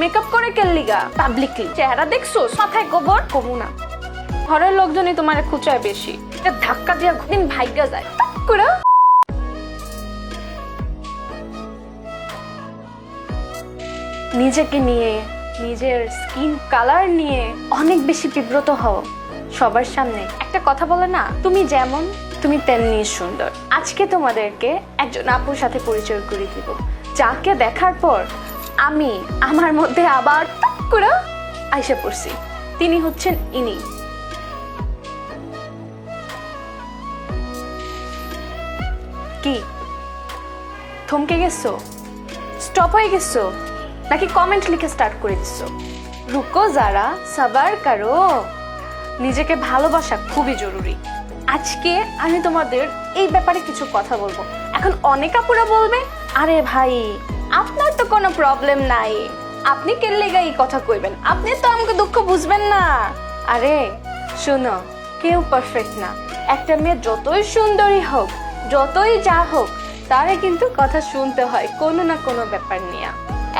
Makeup করে কেললিগা publicly চেহারা দেখছো মাথায় গোবর কমু না ঘরের লোকজনই তোমার খুচায় বেশি এটা ধাক্কা দিয়া দিন ভাগ্যা যায় করে নিজেকে নিয়ে নিজের স্কিন কালার নিয়ে অনেক বেশি বিব্রত হও সবার সামনে একটা কথা বলে না তুমি যেমন তুমি তেমনি সুন্দর আজকে তোমাদেরকে একজন আপুর সাথে পরিচয় করে দিব যাকে দেখার পর আমি আমার মধ্যে আবার করে আইসা পড়ছি তিনি হচ্ছেন ইনি কি থমকে গেছো স্টপ হয়ে গেছো নাকি কমেন্ট লিখে স্টার্ট করে দিছো রুকো যারা সবার করো নিজেকে ভালোবাসা খুবই জরুরি আজকে আমি তোমাদের এই ব্যাপারে কিছু কথা বলবো এখন অনেক আপুরা বলবে আরে ভাই আপনার তো কোনো প্রবলেম নাই আপনি কেল্লেগা এই কথা কইবেন আপনি তো আমাকে দুঃখ বুঝবেন না আরে শুনো কেউ পারফেক্ট না একটা মেয়ে যতই সুন্দরী হোক যতই যা হোক তারে কিন্তু কথা শুনতে হয় কোনো না কোনো ব্যাপার নিয়ে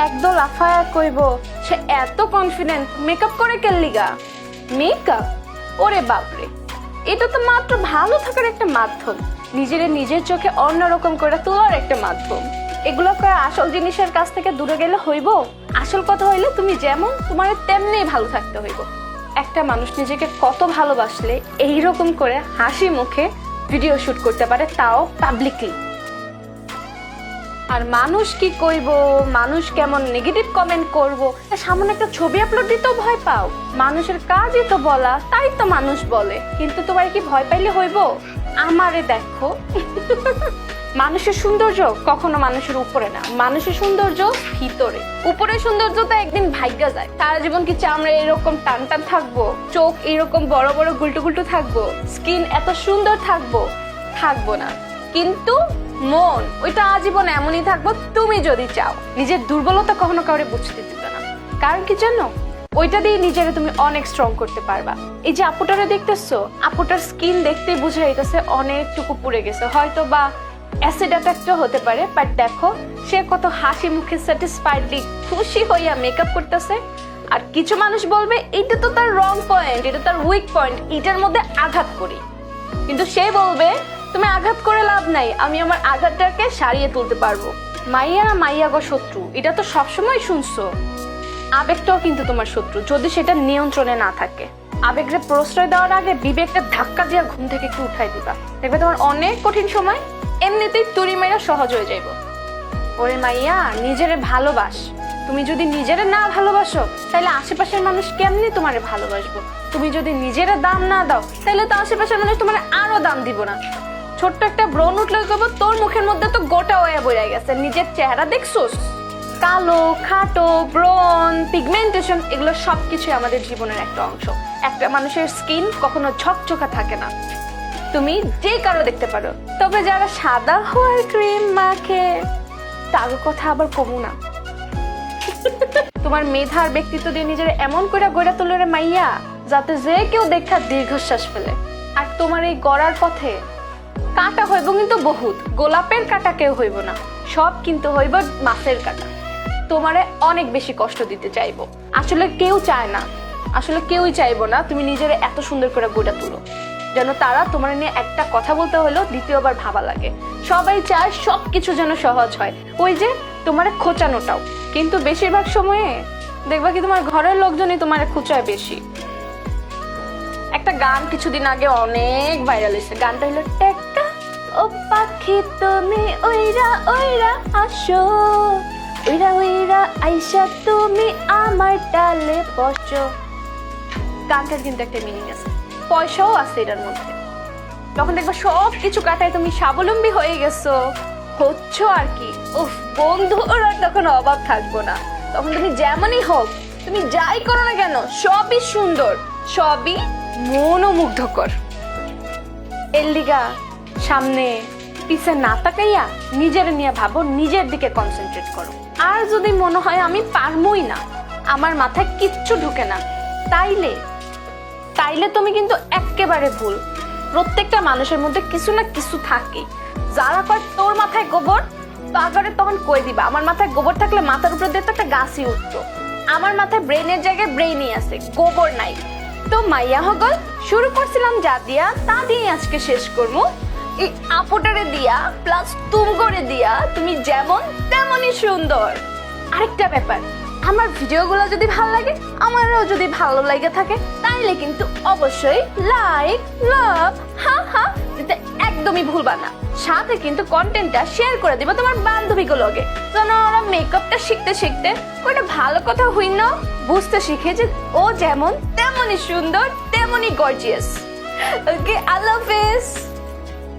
একদল আফায়া কইব সে এত কনফিডেন্ট মেকআপ করে কেল্লিগা মেকআপ ওরে বাপরে এটা তো মাত্র ভালো থাকার একটা মাধ্যম নিজের চোখে অন্যরকম করে তোলার একটা মাধ্যম এগুলো করে আসল জিনিসের কাছ থেকে দূরে গেলে হইব আসল কথা হইলে তুমি যেমন তোমার তেমনি ভালো থাকতে হইব একটা মানুষ নিজেকে কত ভালোবাসলে এইরকম করে হাসি মুখে ভিডিও শুট করতে পারে তাও পাবলিকলি আর মানুষ কি কইব মানুষ কেমন নেগেটিভ কমেন্ট করব সামনে একটা ছবি আপলোড দিতেও ভয় পাও মানুষের কাজই তো বলা তাই তো মানুষ বলে কিন্তু তোমার কি ভয় পাইলে হইব আমারে দেখো মানুষের সৌন্দর্য কখনো মানুষের উপরে না মানুষের সৌন্দর্য ভিতরে উপরে সৌন্দর্য তো একদিন ভাগ্যা যায় সারা জীবন কি চামড়া এরকম টান টান থাকবো চোখ এরকম বড় বড় গুলটু গুলটু থাকবো স্কিন এত সুন্দর থাকবো না কিন্তু মন ওইটা আজীবন এমনই থাকবো তুমি যদি চাও নিজের দুর্বলতা কখনো কাউরে বুঝতে দিতে না কারণ কি জানো ওইটা দিয়ে নিজেরে তুমি অনেক স্ট্রং করতে পারবা এই যে আপুটারে দেখতেছো আপুটার স্কিন দেখতেই বুঝা যাইতেছে অনেকটুকু পুড়ে গেছে হয়তো বা অ্যাসিড অ্যাটাকও হতে পারে বাট দেখো সে কত হাসি মুখে স্যাটিসফাইডলি খুশি হইয়া মেকআপ করতেছে আর কিছু মানুষ বলবে এটা তো তার রং পয়েন্ট এটা তার উইক পয়েন্ট এটার মধ্যে আঘাত করি কিন্তু সে বলবে তুমি আঘাত করে লাভ নাই আমি আমার আঘাতটাকে সারিয়ে তুলতে পারবো মাইয়া গো শত্রু এটা তো সবসময় শুনছো আবেগটাও কিন্তু তোমার শত্রু যদি সেটা নিয়ন্ত্রণে না থাকে আবেগরে প্রশ্রয় দেওয়ার আগে বিবেকটা ধাক্কা দিয়ে ঘুম থেকে একটু উঠাই দিবা দেখবে তোমার অনেক কঠিন সময় এমনিতেই তুড়ি মেরা সহজ হয়ে যাইব ওরে মাইয়া নিজেরে ভালোবাস তুমি যদি নিজেরে না ভালোবাসো তাহলে আশেপাশের মানুষ কেমনি তোমারে ভালোবাসবো তুমি যদি নিজেরে দাম না দাও তাহলে তো আশেপাশের মানুষ তোমার আরো দাম দিব না ছোট্ট একটা ব্রণ উঠলে কইবো তোর মুখের মধ্যে তো গোটা হয়ে বইরা গেছে নিজের চেহারা দেখছোস কালো খাটো ব্রণ পিগমেন্টেশন এগুলো সবকিছু আমাদের জীবনের একটা অংশ একটা মানুষের স্কিন কখনো ঝকঝকা থাকে না তুমি যে কারো দেখতে পারো তবে যারা সাদা হওয়ার ক্রিম মাখে তার কথা আবার কমু না তোমার মেধার ব্যক্তিত্ব দিয়ে নিজের এমন করে গড়া তোলে রে মাইয়া যাতে যে কেউ দেখা দীর্ঘশ্বাস ফেলে আর তোমার এই গড়ার পথে কাঁটা হইব কিন্তু বহুত গোলাপের কাঁটা কেউ হইব না সব কিন্তু হইব মাছের কাঁটা তোমারে অনেক বেশি কষ্ট দিতে চাইবো আসলে কেউ চায় না আসলে কেউই চাইবো না তুমি নিজের এত সুন্দর করে গোটা তুলো যেন তারা তোমার নিয়ে একটা কথা বলতে হলো দ্বিতীয়বার ভাবা লাগে সবাই চায় সবকিছু যেন সহজ হয় ওই যে তোমার খোঁচানোটাও কিন্তু বেশিরভাগ সময়ে দেখবা কি তোমার ঘরের লোকজনই তোমার খোঁচায় বেশি একটা গান কিছুদিন আগে অনেক ভাইরাল হয়েছে গানটা হলো টেক্কা ও পাখি তুমি ওইরা ওইরা আসো ওইরা ওইরা আইসা তুমি আমার ডালে বসো গানটার কিন্তু একটা মিনিং আছে পয়সাও আছে এটার মধ্যে তখন দেখবা সব কিছু কাটায় তুমি স্বাবলম্বী হয়ে গেছো হচ্ছ আর কি উফ বন্ধুর আর তখন অভাব থাকবো না তখন তুমি যেমনই হোক তুমি যাই করো না কেন সবই সুন্দর সবই মনোমুগ্ধকর এলিগা সামনে পিছে না তাকাইয়া নিজের নিয়ে ভাবো নিজের দিকে কনসেন্ট্রেট করো আর যদি মনে হয় আমি পারমই না আমার মাথায় কিচ্ছু ঢুকে না তাইলে তুমি কিন্তু একেবারে ভুল প্রত্যেকটা মানুষের মধ্যে কিছু না কিছু থাকে যারা কয় তোর মাথায় গোবর পাগরে তখন কই দিবা আমার মাথায় গোবর থাকলে মাথার উপর দিয়ে তো একটা গাছই উঠতো। আমার মাথায় ব্রেনের জায়গায় ব্রেইনই আছে, গোবর নাই। তো মাইয়া হগল শুরু করছিলাম যা দিয়া তা দিয়ে আজকে শেষ করবো। এই আপুটারে দিয়া প্লাস তুম করে দিয়া তুমি যেমন তেমনই সুন্দর। আরেকটা ব্যাপার, আমার ভিডিওগুলো যদি ভালো লাগে, আমারও যদি ভালো লাগে থাকে, তাইলে কিন্তু অবশ্যই লাইক লাভ দিতে একদমই ভুলবা না। সাথে কিন্তু কন্টেন্টটা শেয়ার করে দিবা তোমার বান্ধবীগুলোকে, যেন ওরা মেকআপটা শিখতে শিখতে ওটা ভালো কথা হইল বুঝতে শিখে যে ও যেমন তেমনই সুন্দর তেমনই গর্জিয়াস। ওকে, আল্লাহ হাফেজ।